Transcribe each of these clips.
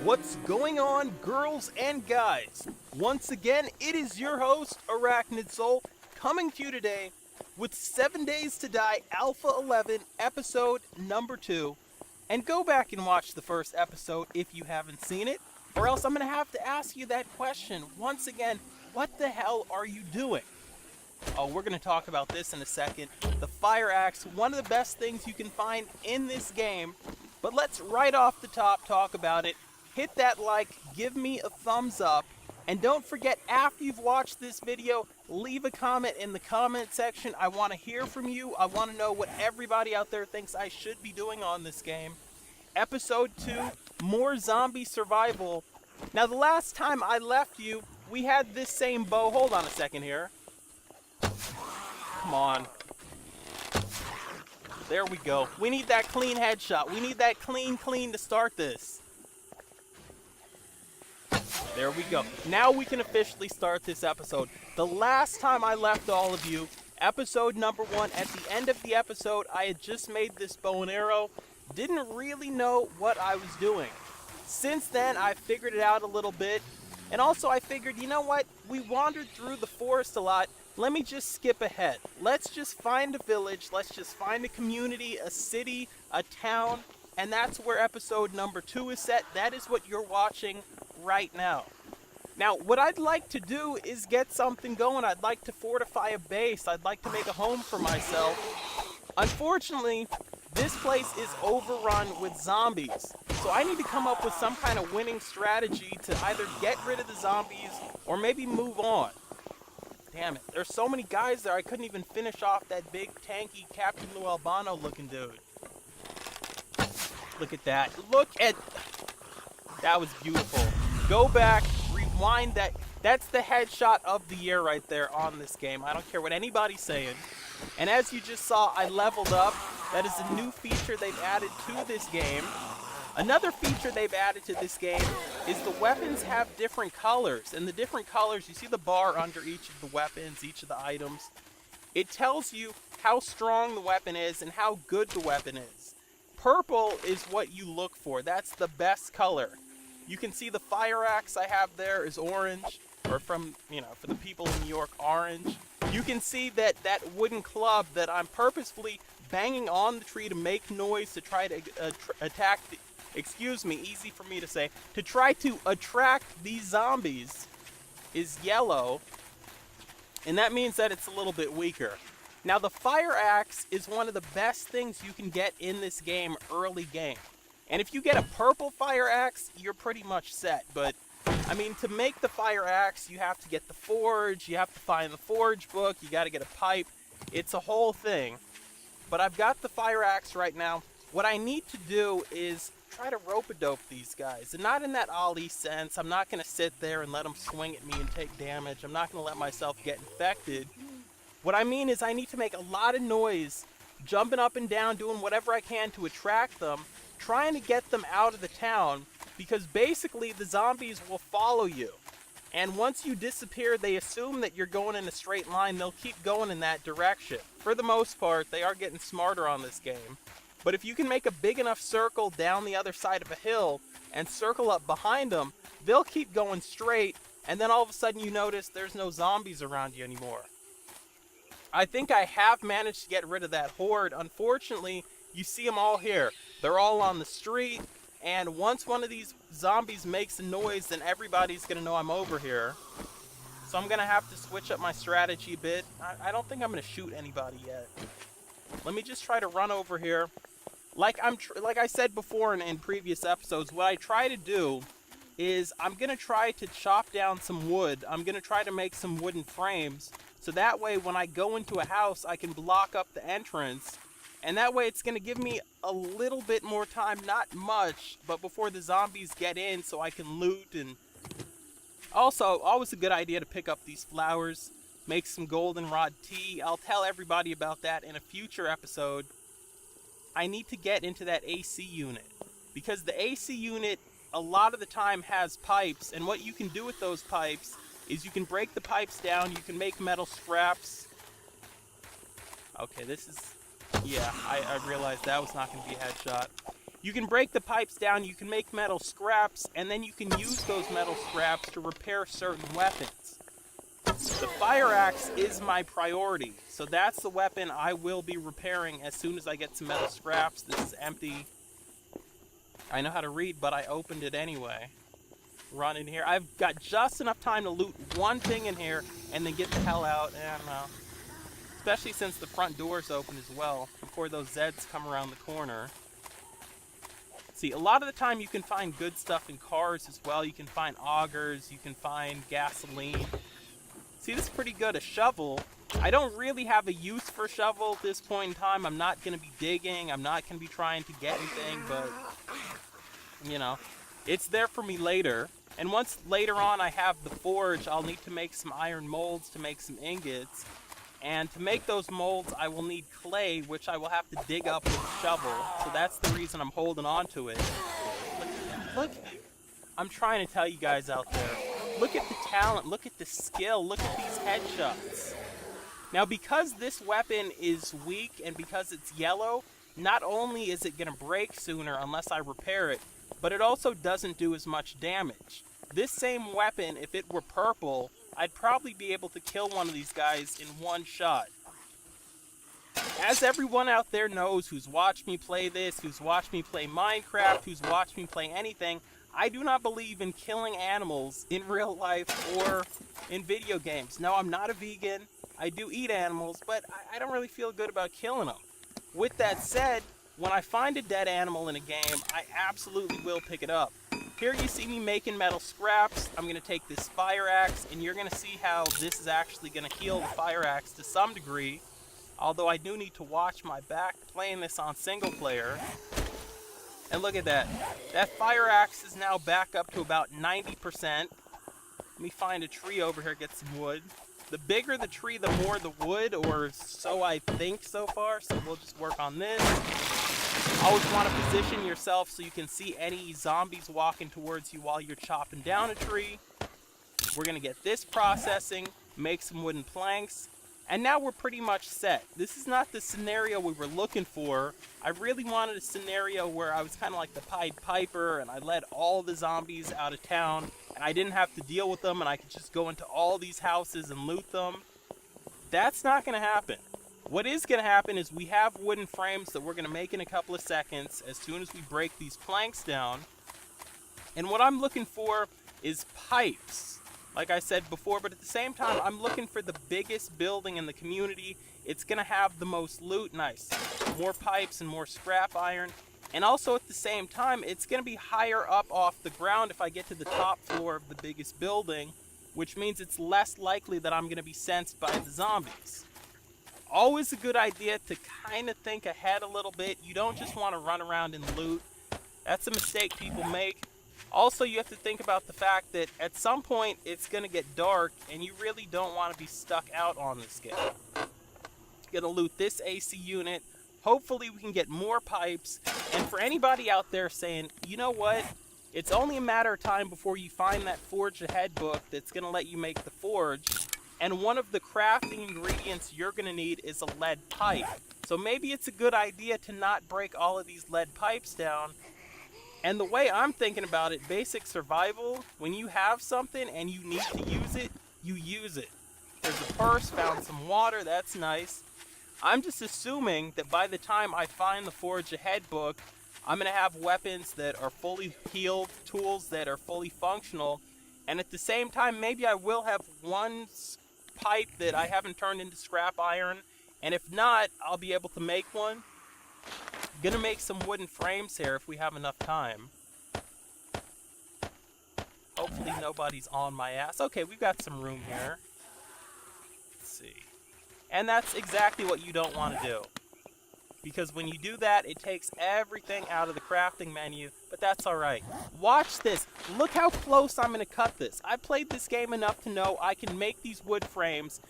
What's going on, girls and guys? Once again, it is your host, Arachnid Soul, coming to you today with 7 Days to Die Alpha 11, episode number 2. And go back and watch the first episode if you haven't seen it, or else I'm going to have to ask you that question once again. What the hell are you doing? Oh, we're going to talk about this in a second. The Fire Axe, one of the best things you can find in this game. But let's right off the top talk about it. Hit that like, give me a thumbs up, and don't forget, after you've watched this video, leave a comment in the comment section. I want to hear from you. I want to know what everybody out there thinks I should be doing on this game. Episode 2, more zombie survival. Now, the last time I left you, we had this same bow. Hold on a second here. Come on. There we go. We need that clean headshot. We need that clean to start this. There we go. Now we can officially start this episode. The last time I left all of you, episode number 1, at the end of the episode, I had just made this bow and arrow. Didn't really know what I was doing. Since then, I figured it out a little bit. And also I figured, you know what? We wandered through the forest a lot. Let me just skip ahead. Let's just find a village. Let's just find a community, a city, a town. And that's where episode number 2 is set. That is what you're watching right now. Now, what I'd like to do is get something going. I'd like to fortify a base. I'd like to make a home for myself. Unfortunately, this place is overrun with zombies. So I need to come up with some kind of winning strategy to either get rid of the zombies or maybe move on. Damn it. There's so many guys there, I couldn't even finish off that big, tanky Captain Lou Albano looking dude. Look at that. Look at... That was beautiful. Go back, rewind that. That's the headshot of the year right there on this game. I don't care what anybody's saying. And as you just saw, I leveled up. That is a new feature they've added to this game. Another feature they've added to this game is the weapons have different colors. And the different colors, you see the bar under each of the weapons, each of the items. It tells you how strong the weapon is and how good the weapon is. Purple is what you look for. That's the best color. You can see the fire axe I have there is orange, or from, for the people in New York, orange. You can see that wooden club that I'm purposefully banging on the tree to make noise to try to attack the... Excuse me, easy for me to say. To try to attract these zombies is yellow, and that means that it's a little bit weaker. Now, the fire axe is one of the best things you can get in this game, early game. And if you get a purple fire axe, you're pretty much set. But, I mean, to make the fire axe, you have to get the forge, you have to find the forge book, you gotta get a pipe. It's a whole thing. But I've got the fire axe right now. What I need to do is try to rope-a-dope these guys. And not in that Ali sense. I'm not gonna sit there and let them swing at me and take damage. I'm not gonna let myself get infected. What I mean is I need to make a lot of noise, jumping up and down, doing whatever I can to attract them, trying to get them out of the town, because basically the zombies will follow you. And once you disappear, they assume that you're going in a straight line. They'll keep going in that direction. For the most part, they are getting smarter on this game. But if you can make a big enough circle down the other side of a hill and circle up behind them, they'll keep going straight, and then all of a sudden you notice there's no zombies around you anymore. I think I have managed to get rid of that horde. Unfortunately, you see them all here. They're all on the street, and once one of these zombies makes a noise, then everybody's going to know I'm over here. So I'm going to have to switch up my strategy a bit. I don't think I'm going to shoot anybody yet. Let me just try to run over here. Like I said before in previous episodes, what I try to do is I'm going to try to chop down some wood. I'm going to try to make some wooden frames. So that way when I go into a house, I can block up the entrance. And that way it's going to give me a little bit more time, not much, but before the zombies get in so I can loot. And also, always a good idea to pick up these flowers, make some goldenrod tea. I'll tell everybody about that in a future episode. I need to get into that AC unit, because the AC unit a lot of the time has pipes, and what you can do with those pipes is you can break the pipes down, you can make metal scraps. Okay, this is... Yeah, I realized that was not going to be a headshot. You can break the pipes down, you can make metal scraps, and then you can use those metal scraps to repair certain weapons. The fire axe is my priority, so that's the weapon I will be repairing as soon as I get some metal scraps. This is empty. I know how to read, but I opened it anyway. Run in here. I've got just enough time to loot one thing in here and then get the hell out. I don't know. Especially since the front door's open as well, before those Zeds come around the corner. See, a lot of the time you can find good stuff in cars as well. You can find augers, you can find gasoline. See, this is pretty good. A shovel. I don't really have a use for a shovel at this point in time. I'm not going to be digging. I'm not going to be trying to get anything, but, you know, it's there for me later. And once later on I have the forge, I'll need to make some iron molds to make some ingots. And to make those molds, I will need clay, which I will have to dig up with a shovel. So that's the reason I'm holding on to it. Look, I'm trying to tell you guys out there. Look at the talent, look at the skill, look at these headshots. Now, because this weapon is weak and because it's yellow, not only is it going to break sooner unless I repair it, but it also doesn't do as much damage. This same weapon, if it were purple, I'd probably be able to kill one of these guys in one shot. As everyone out there knows who's watched me play this, who's watched me play Minecraft, who's watched me play anything, I do not believe in killing animals in real life or in video games. No, I'm not a vegan. I do eat animals, but I don't really feel good about killing them. With that said, when I find a dead animal in a game, I absolutely will pick it up. Here you see me making metal scraps. I'm going to take this fire axe, and you're going to see how this is actually going to heal the fire axe to some degree. Although I do need to watch my back playing this on single player. And look at that. That fire axe is now back up to about 90%. Let me find a tree over here, get some wood. The bigger the tree, the more the wood, or so I think so far. So we'll just work on this. Always want to position yourself so you can see any zombies walking towards you while you're chopping down a tree. We're going to get this processing, make some wooden planks, and now we're pretty much set. This is not the scenario we were looking for. I really wanted a scenario where I was kind of like the Pied Piper and I led all the zombies out of town and I didn't have to deal with them and I could just go into all these houses and loot them. That's not going to happen. What is going to happen is we have wooden frames that we're going to make in a couple of seconds as soon as we break these planks down. And what I'm looking for is pipes, like I said before, but at the same time, I'm looking for the biggest building in the community. It's going to have the most loot, nice. More pipes and more scrap iron. And also at the same time, it's going to be higher up off the ground if I get to the top floor of the biggest building, which means it's less likely that I'm going to be sensed by the zombies. Always a good idea to kind of think ahead a little bit. You don't just want to run around and loot. That's a mistake people make. Also, you have to think about the fact that at some point it's going to get dark and you really don't want to be stuck out on this game. Going to loot this AC unit. Hopefully we can get more pipes. And for anybody out there saying, you know what? It's only a matter of time before you find that Forge Ahead book that's going to let you make the forge. And one of the crafting ingredients you're going to need is a lead pipe. So maybe it's a good idea to not break all of these lead pipes down. And the way I'm thinking about it, basic survival, when you have something and you need to use it, you use it. There's a purse, found some water, that's nice. I'm just assuming that by the time I find the Forge Ahead book, I'm going to have weapons that are fully healed, tools that are fully functional, and at the same time, maybe I will have one pipe that I haven't turned into scrap iron, and if not, I'll be able to make one. Gonna make some wooden frames here if we have enough time. Hopefully nobody's on my ass. Okay, we've got some room here. Let's see. And that's exactly what you don't want to do. Because when you do that, it takes everything out of the crafting menu, but that's alright. Watch this. Look how close I'm going to cut this. I played this game enough to know I can make these wood frames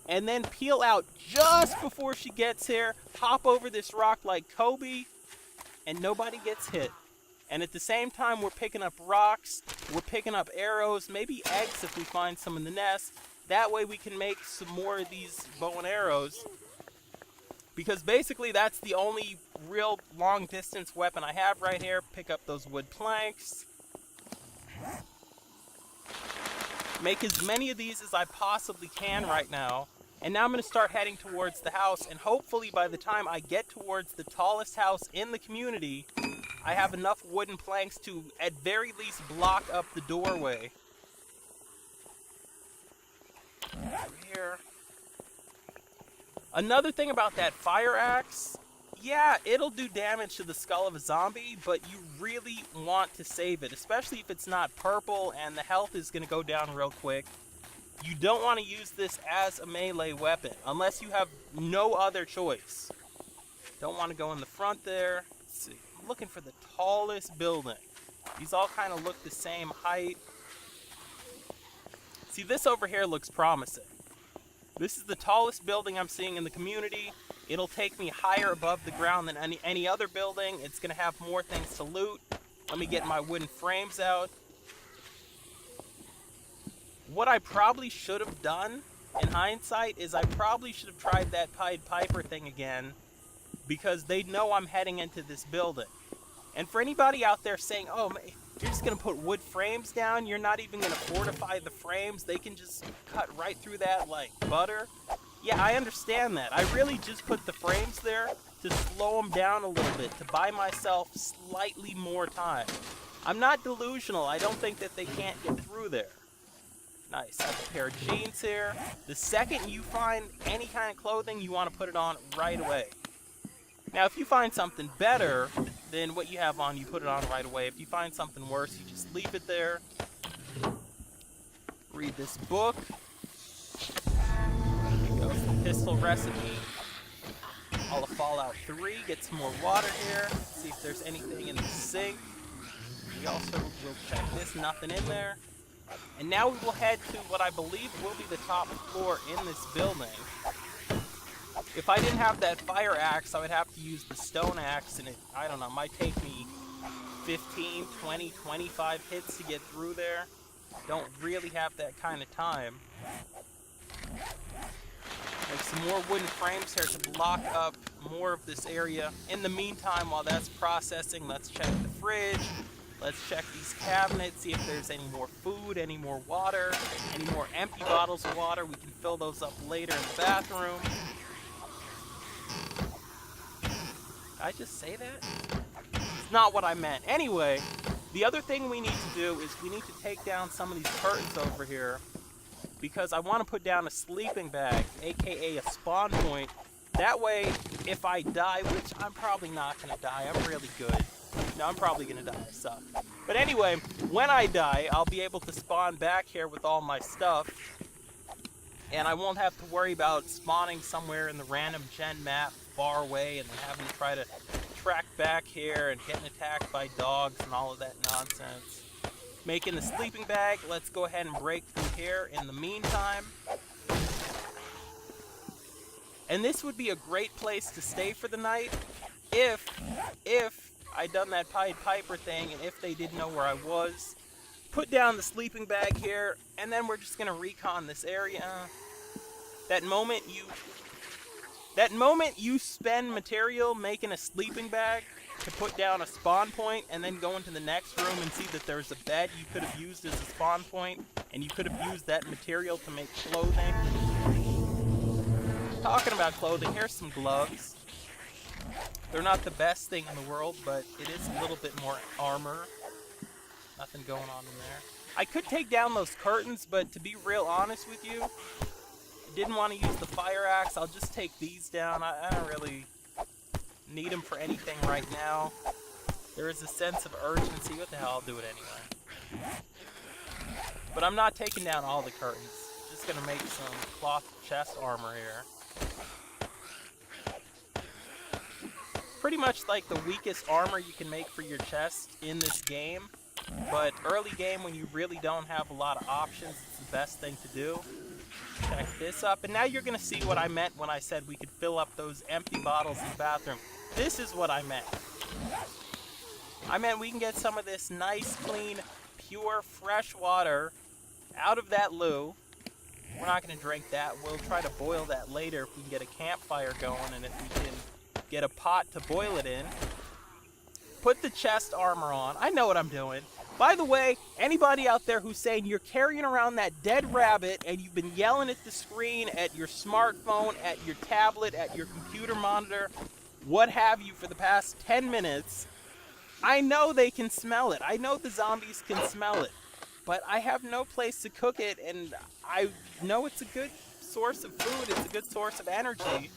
and then peel out just before she gets here, hop over this rock like Kobe, and nobody gets hit. And at the same time, we're picking up rocks, we're picking up arrows, maybe eggs if we find some in the nest. That way we can make some more of these bow and arrows. Because basically that's the only real long distance weapon I have right here. Pick up those wood planks. Make as many of these as I possibly can right now. And now I'm going to start heading towards the house, and hopefully by the time I get towards the tallest house in the community, I have enough wooden planks to, at very least, block up the doorway. Over here. Another thing about that fire axe, yeah, it'll do damage to the skull of a zombie, but you really want to save it, especially if it's not purple and the health is going to go down real quick. You don't want to use this as a melee weapon, unless you have no other choice. Don't want to go in the front there. Let's see. I'm looking for the tallest building. These all kind of look the same height. See, this over here looks promising. This is the tallest building I'm seeing in the community. It'll take me higher above the ground than any other building. It's going to have more things to loot. Let me get my wooden frames out. What I probably should have done, in hindsight, is I probably should have tried that Pied Piper thing again, because they know I'm heading into this building. And for anybody out there saying, oh, you're just going to put wood frames down, you're not even going to fortify the frames, they can just cut right through that like butter. Yeah, I understand that. I really just put the frames there to slow them down a little bit, to buy myself slightly more time. I'm not delusional. I don't think that they can't get through there. Nice. I have a pair of jeans here. The second you find any kind of clothing, you want to put it on right away. Now, if you find something better than what you have on, you put it on right away. If you find something worse, you just leave it there. Read this book. Here we go. The pistol recipe. All of Fallout 3. Get some more water here. See if there's anything in the sink. We also will check this. Nothing in there. And now we will head to what I believe will be the top floor in this building. If I didn't have that fire axe, I would have to use the stone axe, and it, I don't know, might take me 15, 20, 25 hits to get through there. Don't really have that kind of time. Make some more wooden frames here to block up more of this area. In the meantime, while that's processing, let's check the fridge. Let's check these cabinets, see if there's any more food, any more water, any more empty bottles of water. We can fill those up later in the bathroom. Did I just say that? It's not what I meant. Anyway, the other thing we need to do is we need to take down some of these curtains over here, because I want to put down a sleeping bag, aka a spawn point. That way, if I die, which I'm probably not going to die, I'm really good. No, I'm probably going to die, I suck. But anyway, when I die, I'll be able to spawn back here with all my stuff. And I won't have to worry about spawning somewhere in the random gen map far away and then having to try to track back here and getting attacked by dogs and all of that nonsense. Making the sleeping bag, let's go ahead and break through here in the meantime. And this would be a great place to stay for the night if I'd done that Pied Piper thing, and if they didn't know where I was. Put down the sleeping bag here, and then we're just gonna recon this area. That moment you spend material making a sleeping bag to put down a spawn point, and then go into the next room and see that there's a bed you could have used as a spawn point, and you could have used that material to make clothing. Talking about clothing, here's some gloves. They're not the best thing in the world, but it is a little bit more armor. Nothing going on in there. I could take down those curtains, but to be real honest with you, I didn't want to use the fire axe. I'll just take these down. I don't really need them for anything right now. There is a sense of urgency. What the hell, I'll do it anyway. But I'm not taking down all the curtains. Just gonna make some cloth chest armor here. Pretty much like the weakest armor you can make for your chest in this game, but early game when you really don't have a lot of options, it's the best thing to do. Check this up, and now you're gonna see what I meant when I said we could fill up those empty bottles in the bathroom. This is what I meant. I meant we can get some of this nice, clean, pure, fresh water out of that loo. We're not gonna drink that. We'll try to boil that later if we can get a campfire going, and if we can get a pot to boil it in, put the chest armor on. I know what I'm doing. By the way, anybody out there who's saying you're carrying around that dead rabbit and you've been yelling at the screen, at your smartphone, at your tablet, at your computer monitor, what have you for the past 10 minutes, I know they can smell it. I know the zombies can smell it. But I have no place to cook it, and I know it's a good source of food. It's a good source of energy.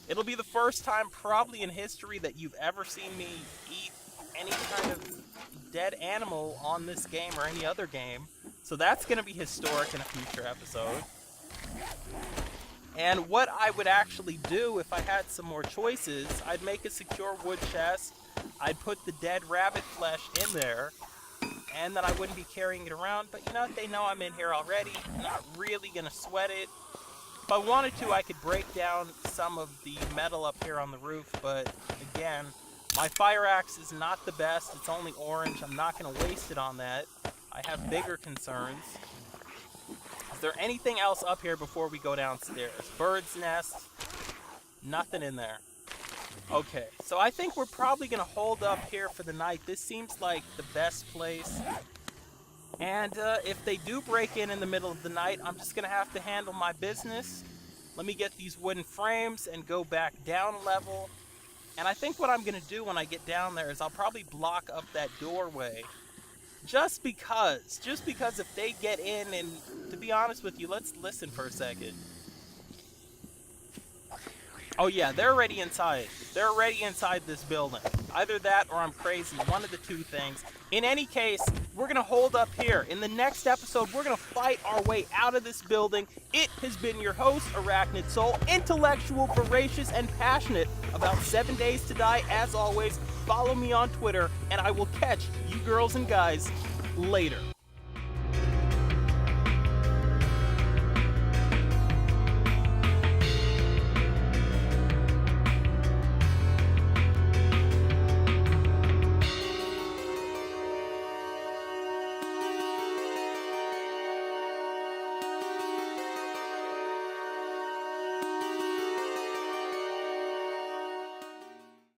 It'll be the first time probably in history that you've ever seen me eat any kind of dead animal on this game or any other game. So that's going to be historic in a future episode. And what I would actually do if I had some more choices, I'd make a secure wood chest, I'd put the dead rabbit flesh in there, and then I wouldn't be carrying it around. But you know what, they know I'm in here already, I'm not really going to sweat it. If I wanted to, I could break down some of the metal up here on the roof, but again, my fire axe is not the best, it's only orange, I'm not going to waste it on that. I have bigger concerns. Is there anything else up here before we go downstairs? Bird's nest, nothing in there. Okay, so I think we're probably going to hold up here for the night. This seems like the best place. And if they do break in the middle of the night, I'm just going to have to handle my business. Let me get these wooden frames and go back down a level. And I think what I'm going to do when I get down there is I'll probably block up that doorway. Just because if they get in, and to be honest with you, let's listen for a second. Oh yeah, they're already inside. They're already inside this building. Either that or I'm crazy, one of the two things. In any case, we're going to hold up here. In the next episode, we're going to fight our way out of this building. It has been your host, Arachnid Soul, intellectual, voracious, and passionate about 7 Days to Die. As always, follow me on Twitter, and I will catch you girls and guys later.